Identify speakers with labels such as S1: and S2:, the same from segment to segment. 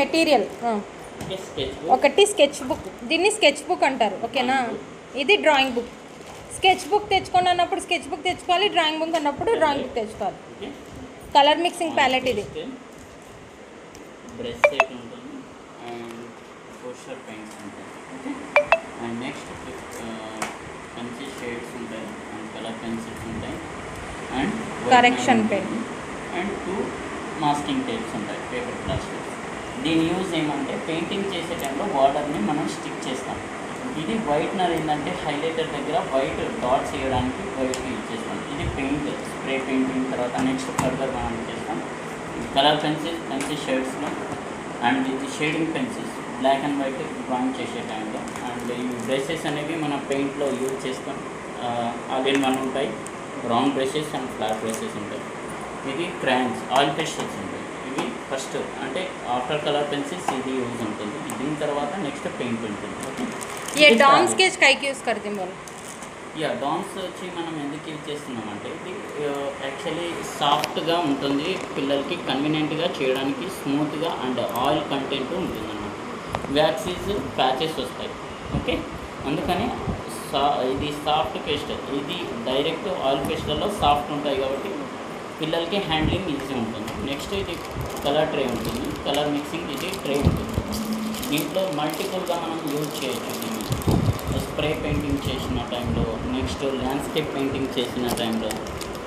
S1: Material ఒకటి sketch book, దీన్ని sketch book అంటారు, ఓకేనా. ఇది డ్రాయింగ్ బుక్. స్కెచ్ బుక్ తెచ్చుకోండి అన్నప్పుడు స్కెచ్ బుక్ తెచ్చుకోవాలి, డ్రాయింగ్ బుక్ అన్నప్పుడు డ్రాయింగ్ బుక్ తెచ్చుకోవాలి. కలర్ మిక్సింగ్ ప్యాలెట్ ఇది.
S2: బ్రష్ సెట్ ఉంటుంది అండ్ పోస్టర్ పెయింట్స్ ఉంటాయి. అండ్ నెక్స్ట్ పెన్సిల్ షేడ్స్ ఉంటాయి అండ్ కలర్ పెన్సిల్స్ ఉంటాయి and
S1: correction pen
S2: and 2 masking tapes ఉంటాయి, పేపర్ ప్లాస్టిక్. దీని యూజ్ ఏమంటే పెయింటింగ్ చేసే టైంలో బార్డర్ని మనం స్టిక్ చేస్తాం. ఇది వైట్నర్ ఏంటంటే హైలైటర్ దగ్గర వైట్ డాట్స్ వేయడానికి వైట్ యూజ్ చేస్తాం. ఇది పెయింట్ స్ప్రే పెయింటింగ్ తర్వాత నెక్స్ట్ ఫర్దర్ మనం చేస్తాం. కలర్ పెన్సిల్ షేడ్స్లో అండ్ ఇది shading pencils black and white drawing చేసే టైంలో. అండ్ ఈ బ్రషెస్ అనేవి మనం పెయింట్లో యూజ్ చేస్తాం. ఆల్ ఇన్ వన్ ఉంటాయి, round brushes and flat brushes ఉంటాయి. ఇది క్రయాన్స్, ఆయిల్ పెన్సిల్స్ ఉంటాయి. ఇవి ఫస్ట్ అంటే ఆఫ్టర్ కలర్ పెన్సిల్స్ ఇది యూజ్ ఉంటుంది. దీని తర్వాత నెక్స్ట్ పెయింట్ ఉంటుంది. ఓకే,
S1: ये डॉन स्केच काई की यूज़ करते हैं बोलो?
S2: యా డాన్స్ వచ్చి మనం ఎందుకు యూజ్ చేస్తున్నామంటే ఇది యాక్చువల్లీ సాఫ్ట్గా ఉంటుంది, పిల్లలకి కన్వీనియంట్గా చేయడానికి, స్మూత్గా అండ్ ఆయిల్ కంటెంట్ ఉంటుంది అన్నమాట. వ్యాక్సీస్ ప్యాచెస్ వస్తాయి. ఓకే, అందుకని ఇది సాఫ్ట్ పేస్ట్. ఇది డైరెక్ట్ ఆయిల్ పేస్ట్లలో సాఫ్ట్ ఉంటాయి కాబట్టి పిల్లలకి హ్యాండ్లింగ్ ఈజీ ఉంటుంది. నెక్స్ట్ ఇది కలర్ ట్రే ఉంటుంది, కలర్ మిక్సింగ్ ఇది ట్రే ఉంటుంది. దీంట్లో మల్టిపుల్గా మనం యూజ్ చేయొచ్చు. దీన్ని స్ప్రే పెయింటింగ్ చేసిన టైంలో, నెక్స్ట్ ల్యాండ్స్కేప్ పెయింటింగ్ చేసిన టైంలో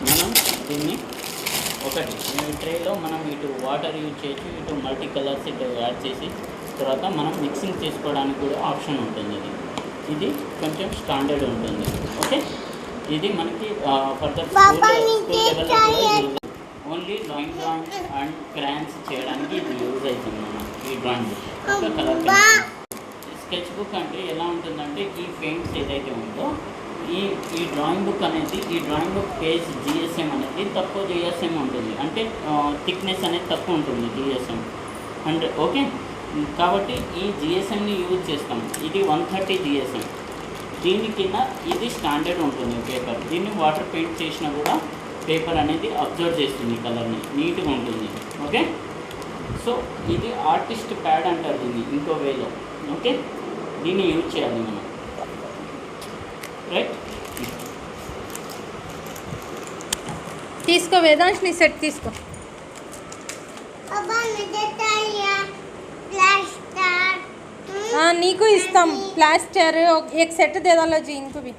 S2: మనం దీన్ని ఒకటి ట్రేలో మనం ఇటు వాటర్ యూజ్ చేయొచ్చు, ఇటు మల్టీ కలర్స్ ఇటు యాడ్ చేసి తర్వాత మనం మిక్సింగ్ చేసుకోవడానికి కూడా ఆప్షన్ ఉంటుంది. ఇది కొంచెం స్టాండర్డ్ ఉంటుంది. ఓకే, ఇది మనకి ఫర్దర్ ఓన్లీ డ్రాయింగ్ అండ్ క్రాయన్స్ చేయడానికి ఇది యూజ్ అవుతుంది మనం ఈ డ్రాయింగ్ బుక్. ఒక కలర్ స్కెచ్ బుక్ అంటే ఎలా ఉంటుందంటే ఈ పెయింట్స్ ఏదైతే ఉందో ఈ డ్రాయింగ్ బుక్ అనేది, ఈ డ్రాయింగ్ బుక్ పేజ్ జిఎస్ఎం అనేది తక్కువ జిఎస్ఎం ఉంటుంది, అంటే థిక్నెస్ అనేది తక్కువ ఉంటుంది జిఎస్ఎం. అండ్ ఓకే, కాబట్టి ఈ జిఎస్ఎంని యూజ్ చేస్తాం. ఇది 130 జిఎస్ఎం. దీని కింద ఇది స్టాండర్డ్ ఉంటుంది పేపర్. దీన్ని వాటర్ పెయింట్ చేసినా కూడా పేపర్ అనేది అబ్జర్వ్ చేస్తుంది, కలర్ని నీట్గా ఉంటుంది. ఓకే, సో ఇది ఆర్టిస్ట్ ప్యాడ్ అంటారు దీన్ని ఇంకో వేలో. ఓకే, దీన్ని యూజ్ చేయాలి మనం, రైట్.
S1: తీసుకో వేదాంశ్, నీ సెట్ తీసుకో. नीको इस्ताम प्लास्टर एक सेट दे डालो जी इनको भी.